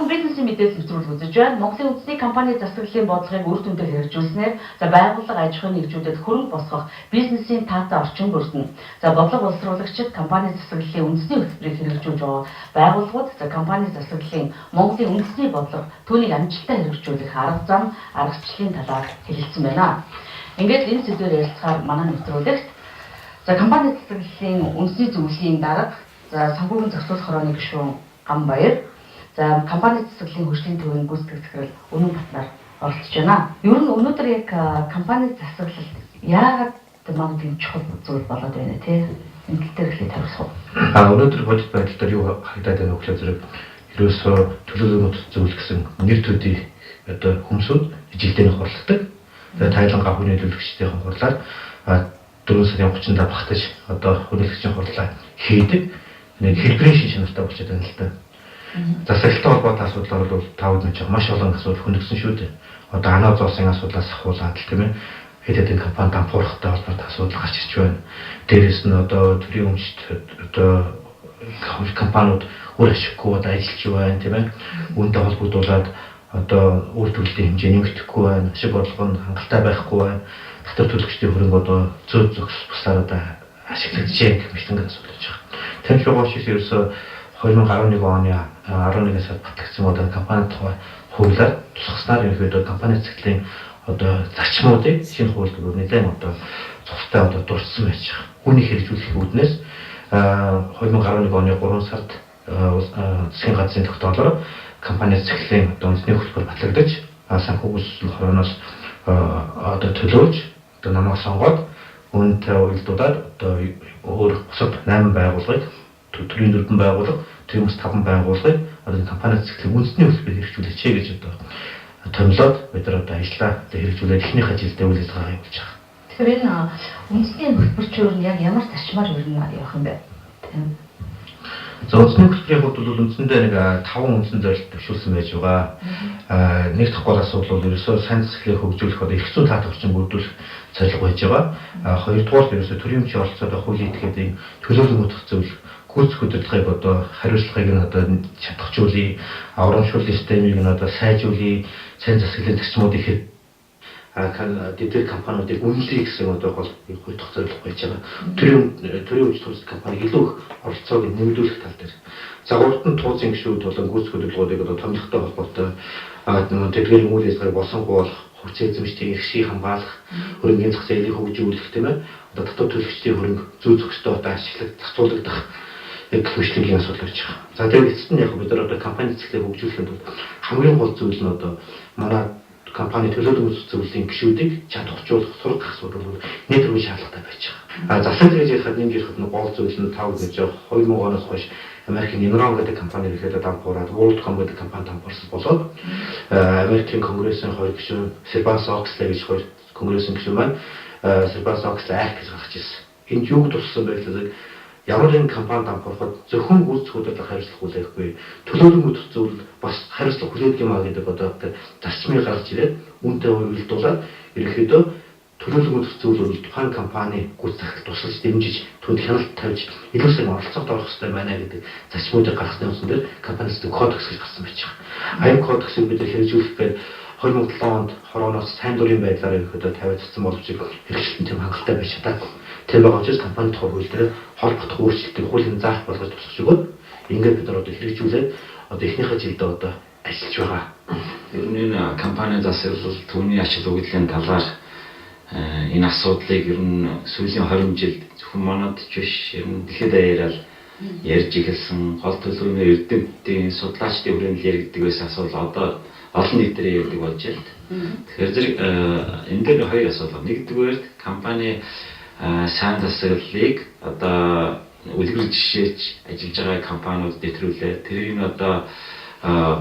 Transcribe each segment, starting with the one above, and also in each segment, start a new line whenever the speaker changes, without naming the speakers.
бизнесийн мэдээлэл нэвтрүүлэг үзэж байна. Монголын үндэсний компани засаглалын бодлогыг үр дүндээ хэрэгжүүлснээр байгууллага аж ахуйн нэгжүүдэд хөрөнгө босгох бизнесийн таатай орчин бүрдэнэ. Бодлого боловсруулагчид компани засаглалын үндэсний хөтөлбөрийг хэрэгжүүлж байгаа байгууллагууд компани засаглалын Монголын үндэсний бодлого түүнийг амжилттай хэрэгжүүлэх арга зам, аргачлалын талаар хэлэлцсэн байна. Ингээд энэ сэдвээр ярилцахаар манай нэвтрүүлэгт компани засаглалын үндэсний зөвлөлийн дарга санхүүгийн зохицуулах хорооны гишүүн Гамбаяр компани засаглалын хөгжлийн төвийн гүйцэтгэх захирал Өнөө Батнаар оролцож байна. Ер нь өнөөдөр яг компани засаглалд яагаад манай тийм чухал зүйл болоод байна те? Энэ тал дээр хэлээд хариулах уу?
Өнөөдөр бодит байдал дээр юу харагдаад байна вэ гэхээр зэрэг ерөөсөө төлөвлөгөөнд зөвлөх гэсэн нэр төдий одоо хүмүүсүүд ижилдэнийх орлогдог. Тэгээд тайлангаа хүний төлөвлөгчдийн хурлаар 4 сарын 30-нд багтаж одоо хүнлэгчийн хурлаа хийдэг. Нэг хэлбэрийн шин чанартай болчиход байна л да. Засаглалтай холбоотой асуудлаар бол тавд мэдж маш олон асуудал хүндэгсэн шүү дээ. Одоо анаа зоосын асуудлаас ахуулаад л тийм ээ. Хэд хэдэн компани дампуурхтай холбоотой асуудал гарч ирж байна. Дээрээс нь одоо төрийн өмчт одоо компаниуд үр ашиггүй одоо ажиллаж байна тийм ээ. Үүнтэй холбогдуулаад одоо үр төлөвийн хэмжээ нэмэгдэхгүй байна. Ашиг бодлого нь хангалттай байхгүй байна. Дотор төлөвчдийн хөрөнгө одоо зөө зөксөөр одоо ашиглагдчихэ гэх мэт ингээд асуудал болж байгаа. Тэмч байгаа шиг ерөөсөө 2011 оны 11 сард батлагдсан одоо компани тухай хуулиар тусгаснаар ерөөдөө компани засаглалын одоо зарчмуудыг шинэ хуулиар нэлээд одоо цогцтой одоо дурдсан байж байгаа. Үүнийг хэрэгжүүлэх үүднээс 2011 оны 3 сард засгийн газрын тогтоолоор компани засаглалын одоо үндэсний хөтөлбөр батлагдаж санхүүгийн хорооноос одоо төлөөж одоо намайг сонгоод үүнтэй уялдуулаад одоо өөр бусад 8 байгууллагыг төрийн 4 байгууллага, төрийн 5 байгууллагыг одоо компани засаглалын үндэсний хөтөлбөрөөр хэрэгжүүлээч гэж одоо томилоод бид нар одоо ажиллаа хэрэгжүүлээд эхнийхээ жилдээ үйл ажиллагаа явуулж байгаа.
Тэгэхээр энэ үндэсний хөтөлбөрчөөр нь яг ямар зарчмаар юу явах юм бэ?
За үндэсний хөтөлбөрийн хувьд бол үндсэндээ нэг 5 үндсэн зорилт төвшүүлсэн байж байгаа. Нэг дахь гол асуудал бол ерөөсөө сайн засаглалыг хөгжүүлэх одоо эрх зүйн таатай орчин бүрдүүлэх зорилго байж байгаа. Хоёрдугаар ерөөсөө төрийн өмчийн оролцоодоо хуулийн этгээдийн төлөөлөл мөдөх зөвлөх гүйцэтгэх удирдлагыг одоо хариуцлагыг нь одоо чадахжуулъя, урамшууллын системийг нь одоо сайжруулъя, сайн засаглалын зарчмуудыг дэдгээр компаниудыг үнэлэе гэсэн одоо гол гүйцэтгэх зорилго байж байгаа. Төрийн өмч туршилт компаниг илүү их оролцоог нэмэгдүүлэх тал дээр. За урд нь тууцын гишүүд болон гүйцэтгэх удирдлагуудыг одоо томилхтой холбоотой дэдгээр үйл ажиллагааг болсонгүй болох хүч эзэмшлийн эрхшийг хамгаалах, хөрөнгөний зах зээлийг хөгжүүлэх тийм ээ. Одоо дотоод төлөвчдийн хөрөнгө зүй зохистой одоо зохицуулагдах хөгжлийн асуудал болж байгаа. За тэгээд эцэст нь яг бид нар одоо компани засаглалыг хөгжүүлэхэд бол хамгийн гол зүйл нь одоо манай компани төлөөлөл зөвлөлийн гишүүдийг чадваржуулах, сургах асуудал бол нэг төрлийн шаардлагатай байж байгаа. Засаг гэж ярихад нэг ярихад нь гол зүйл нь тав гэж 2000 оноос хойш Америкийн Enron гэдэг компани ихэд дампуураад WorldCom гэдэг компани дампуурсан болоод Америкийн Конгрессийн хоёр гишүүн Sebastian Oxley гэж хоёр конгрессийн гишүүн маань Sebastian Oxley Act гэж гаргаж ирсэн. Энд юу туссан бэ гэхээр ямар нэгэн компани дампуурахад зөвхөн гүйцэтгэх удирдлага хариуцлага хүлээхгүй, төлөөлөл мөдөх зөвлөл бас хариуцлага хүлээдэг юм а гэдэг одоо зарчмыг гаргаж ирээд үүнтэй уялдуулаад ерөнхийдөө төлөөлөл мөдөх зөвлөл тухайн компани гүйцэтгэх тусалж дэмжиж түүнд хяналт тавьж илүү сайн оролцоогд орох хэрэгтэй байна гэдэг зарчмуудыг гаргасны үндсэн дээр компани засаг кодекс гэж гарсан байж байгаа. Энэ кодексыг бид хэрэгжүүлэхэд 2007 онд хорооноос сайн дурын байдлаар ерөнхийдөө тавигдсан боловч хэрэгжилтэн тийм хангалттай байж чадаагүй. Тэр байгаа учраас компани тухай хууль дээр холбогдох өөрчлөлтийг хуулийн заалт болгож тусгаж өгөөд ингээд бид нар одоо хэрэгжүүлээд одоо эхнийхээ жилдээ одоо ажиллаж байгаа.
Ер нь энэ компани засаглал түүний ач холбогдлын талаар энэ асуудлыг ер нь сүүлийн 20 жилд зөвхөн манад ч биш ер нь дэлхийд даяараа ярьж эхэлсэн гол төлөвлөгөөний эрдэмтдийн судлаачдын хүрээнд яригддаг байсан асуудал одоо олон нийтээр ярьдаг болж байна. Тэгэхээр зэрэг энэ дээр хоёр асуудал. Нэгдүгээр компани сайн засаглалыг одоо үлгэр жишээч ажиллаж байгаа компаниуд нэвтрүүлээ. Тэрийг нь одоо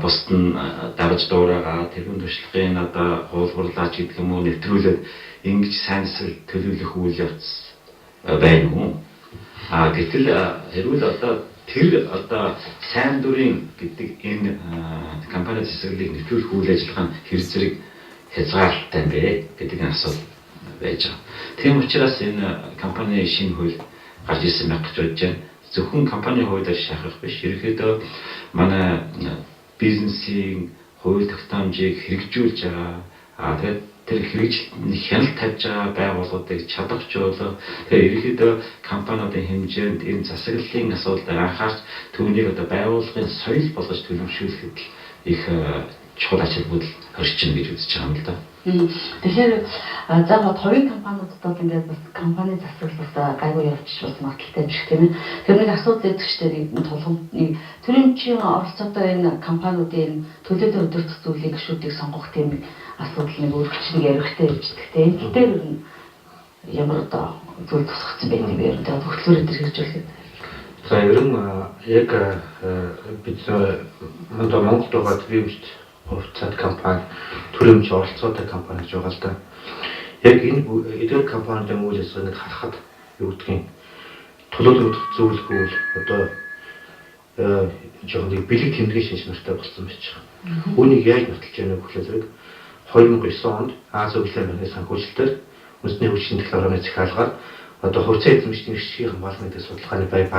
бусд нь дагаж дуурайгаа тэрүүн туршлагын одоо хуулбарлаач гэдэг юм уу нэвтрүүлээд ингэж сайн засаглал төлөвлөх үйл явц байна уу? Гэтэл хэрвэл одоо тэр одоо сайн дурын гэдэг энэ компани засаглалыг нэвтрүүлэх үйл ажиллагаа нь хэр зэрэг хязгаарлалтай бэ гэдэг асуулт байж байгаа. Тийм учраас энэ компани шинэ хууль гарч ирсэн байх гэж бодож байна. Зөвхөн компани хуулиар шахах биш, ерөнхийдөө манай бизнесийн хууль тогтоомжийг хэрэгжүүлж байгаа. Тэгээд тэр хэрэгжилтэнд хяналт тавьж байгаа байгууллагуудыг чадваржуулах, тэгээд ерөнхийдөө компаниудын хэмжээнд энэ засаглалын асуудалд анхаарч түүнийг одоо байгууллагын соёл болгож төлөвшүүлэхэд их чухал ач холбогдол орчин гэж үзэж байгаа юм л да.
Тэгэхээр заавал хувийн компаниудад бол ингээд бас компани засаглал бас гайгүй явж бас магадaltaй биш тийм ээ. Тэр нэг асуудал өгч дээр тулгамдны төрөмчийн оролцоотой энэ компаниудын төлөөдөр өдөртөх зүйлийг гишүүдийг сонгох тийм асуудал нэг өөрчлөлт нэг ярихтай явждаг тийм. Тэр ямар одоо зүйл тусгацсан байх юм бэ? Тэгээд хөтлөөрөд хэрэгжүүлэх.
За ер нь яг бид одоо Монголд байгаа төрөмчд хувьцаат компани, төрөмч оролцоотой компани гэж байгаа л да. Яг энэ эдгээр компаниудын үйл ажиллагааг харахад юу гэдгийг төлөөлөлт зөвлөхүүл одоо жоохон бэлэг тэмдгийн шинж нартай болсон байж байгаа. Үүнийг яаж нотолж яах вэ гэхэл зэрэг 2009 онд Аз өглөө мөрний санхүүжилтээр үндэсний хүчин технологийн захиалгаар одоо хувьцаа эзэмшлийн гişгийн хамгаалалтын судалгааны багийг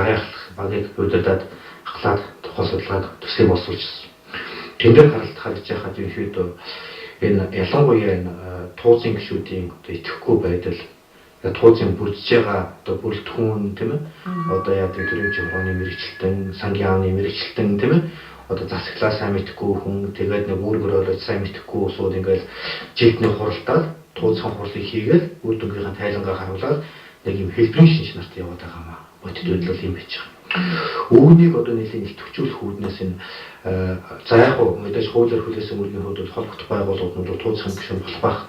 бодолдод ахлаад тухайн судалгааг төслийн боловсруулсан. Тэндээр харалтахад яхад ерөнхийдөө энэ ялангуяа энэ туузын гишүүдийн одоо итгэхгүй байдал, туузын бүрдэж байгаа одоо бүрэлдэхүүн тийм ээ. Одоо яг төрөмчийн хорооны мэрэгчлэн, сангийн аавны мэрэгчлэн тийм ээ. Одоо засаглаа сайн мэдхгүй хүн тэгээд нэг үүргөрөөлөж сайн мэдхгүй усууд ингээл жилдний хуралдаад туузын хурлыг хийгээд үр дүнгийнхаа тайлангаа харуулаад нэг юм хэлбэрийн шинж нарт яваад байгаа маа. Бодит байдал бол юм байж байгаа. Үүнийг одоо нэлийн төвчүүлэх үүднээс энэ за яг хөө мэдээж хуулиар хүлээсэн үргийн хувьд холбогдох байгууллагууд нь туузын гишүүн болох байх.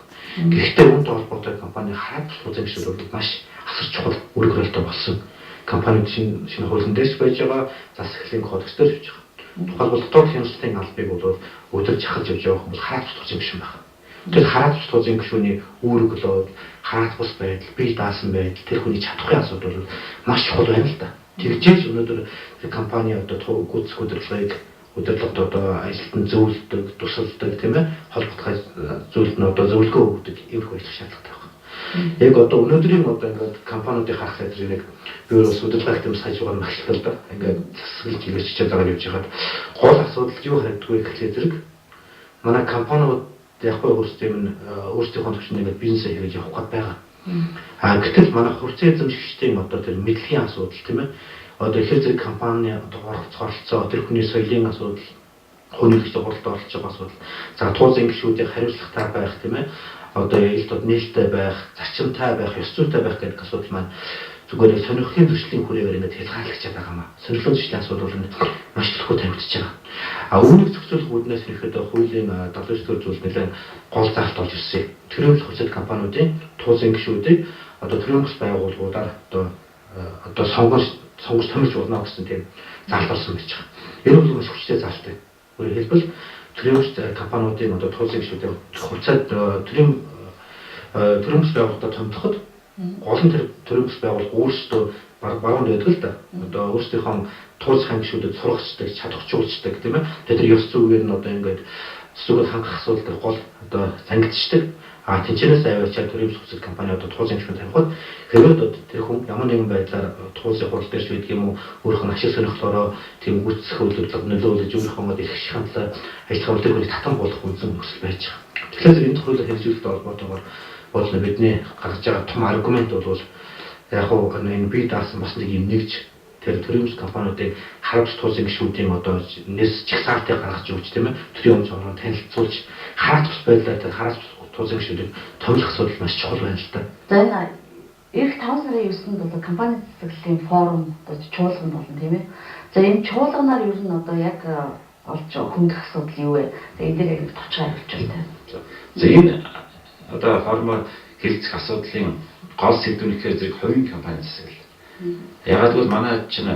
Гэхдээ үүнтэй холбоотой компани хараад туузын гишүүд бол маш асар чухал үр хөрөлтөй болсон. Компанид шинэ хуулийн дэс байж байгаа, засаглалын кодекс дээр явж байгаа. Тухайлбал дотоод хяналтын албыг бол өдөрж хахалж явж байгаа хүмүүс хараад туузын гишүүн байна. Тэр хараад туузын гишүүний үүрглөө, хараад бус байдал, бие даасан байдал, тэр хүний чадхын асуудал бол маш чухал байна л да. Тэгжээж өнөөдөр компани одоо гүйцэтгэх удирдлагыг одоо ажилтнанд зөвлөдөг, тусалдаг тийм ээ холбогдох зүйлд нь одоо зөвлөгөө өгдөг эврэх байх шаардлагатай байна. Яг одоо өнөөдрийн одоо ингээд компаниудыг харахад нэг би өөрөө удирдлагын тэм сайжруугаар маглалтай л да. Ингээд засаглаж илэрч чадаагаар явж байгаад гол асуудал юу харагддаг вэ гэхлээр зэрэг манай компаниуд яг өөрсдийнхөө төвчөнд ингээд бизнесээ хийж явах гээд байгаа. Гэтэл манай хувьцаа эзэмшигчдийн одоо тэр мэдлэгийн асуудал тийм ээ. Одоо ихэр зэрэг компани одоо оролцоо, тэр хүний соёлын асуудал, хүний гэж хуралд оролцож байгаа асуудал. За туузын гишүүдийн хариуцлагатай байх тийм ээ. Одоо ялтууд нээлттэй байх, зарчимтай байх, ёс зүйтэй байх гэдэг асуудал маань зүгээр сонирхлын төслийн хүрээгээр ингээд хязгаарлагдчихад байгаа маа. Сонирхлын төслийн асуудал бол маш төлхөө тавигдчихж байгаа. Үүнийг зохицуулах үүднээс ирэхэд хуулийн 79-р зүйл нэлээд гол заалт болж ирсэн. Төрөмч хувьцаат компаниудын туузын гишүүдийг одоо төрөмч байгууллагуудаар одоо сонгож томилж болно гэсэн тийм заалт орсон байж байгаа. Энэ бол маш хүчтэй заалт. Өөрөөр хэлбэл төрөмч компаниудын одоо туузын гишүүдийн хувьцаат төрөмч байгууллагуудад томилоход гол нь тэр төрөмч байгууллага өөрсдөө баруун байдаг л да. Одоо өөрсдийнхөө туузын гишүүдэд сургацдаг, чадахжуулцдаг тийм ээ. Тэр ёс зүйгээр нь одоо ингээд зүгэл хангах асуудал гол одоо зангидчдаг. Тэнцэнээс аваачаад төрөмч хувьцаат компани одоо туузын гишүүнд тавихад хэрвээ тэр хүн ямар нэгэн байдлаар туузын хурал дээр ч байдаг юм уу өөрийнх нь ашиг сонирхлоороо тийм гүйцэтгэх үйлдвэрлэл нөлөөлөж өөрийнхөө эрх хандлага ажиллагаа тэр хүнийг татан болох үнэн нөхцөл байж байгаа. Тэгэхээр энэ хуулийг хэрэгжүүлэлттэй холбоотойгоор бол бидний гаргаж байгаа том аргумент бол яг хоо энэ бие даасан бас нэг юм нэгж тэр төрөмч компаниудыг харамж туузын гишүүдийн одоо нэс чагсаалтыг гаргаж өгч тийм ээ төрийн өмч орон танилцуулж хараач бус байдлаар тэр хараач туузын гишүүдийг томилох асуудал маш чухал байна л да.
За энэ эх 5 сарын 9-нд бол компани засаглалын форум одоо чуулган болно тийм ээ. За энэ чуулганаар ер нь одоо яг олж хөнгөх асуудал юу вэ? Тэгээ энэ дээр товчхон хариулж байна.
За энэ одоо форумаар хэлцэх асуудлын гол сэдвүүнийхээ зэрэг хувийн компани засаглал. Ягаад гэвэл манай чинь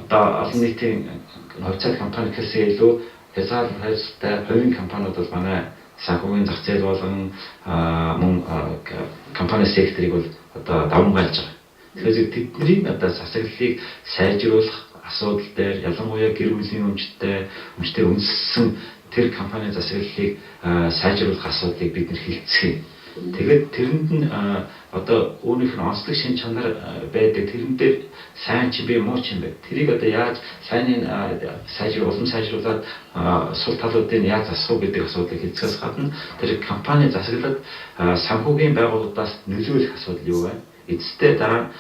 одоо олон нийтийн хувьцаат компани гэхээсээ илүү хязгаарлалтай хувийн компаниуд бол манай санхүүгийн зах зээл болон мөн компани секторыг бол одоо давмгайлж байгаа. Тэгэхээр тэдний одоо засаглалыг сайжруулах асуудал дээр ялангуяа гэр бүлийн өмчтөөр үндэссэн тэр компани засаглалыг сайжруулах асуудлыг бид нэр хилцэх юм. Тэгээд тэрэнд нь одоо өөрийнх нь онцлог шин чанар байдаг. Тэрэн дээр сайн ч бай, муу ч бай. Тэрийг одоо яаж сайныг улам сайжруулад сул талуудыг яаж засах вэ гэдэг асуудлыг хэлцгээс гадна тэр компани засаглаад санхүүгийн байгууллагаас нөлөөлөх асуудал юу вэ? Эцэстээ дараа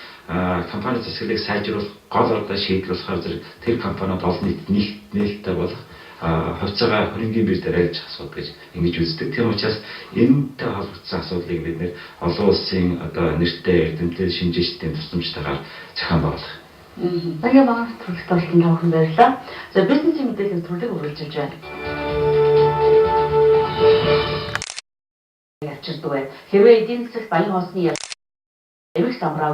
компани засаглалыг сайжруулах гол одоо шийдэл болохоор тэр компаниуд олон нээлттэй болох хувьцаагаа хөрөнгөний бир дээр айлж асуудаг гэж ингэж үздэг. Тийм учраас энэтэй холбогдсон асуудлыг бид нэр олон улсын одоо нэртэй эрдэмтэд шинжээчдийн тусламжтайгаар зохион байгуулах.
Цагийн багаас төлөвлөлт болсон тавхан баярлалаа. За бизнесийн мэдээлэл нэвтрүүлэг үргэлжилж байна. Явчирдаг бай. Хэрвээ эдийн засагт баян хосны эмх самраа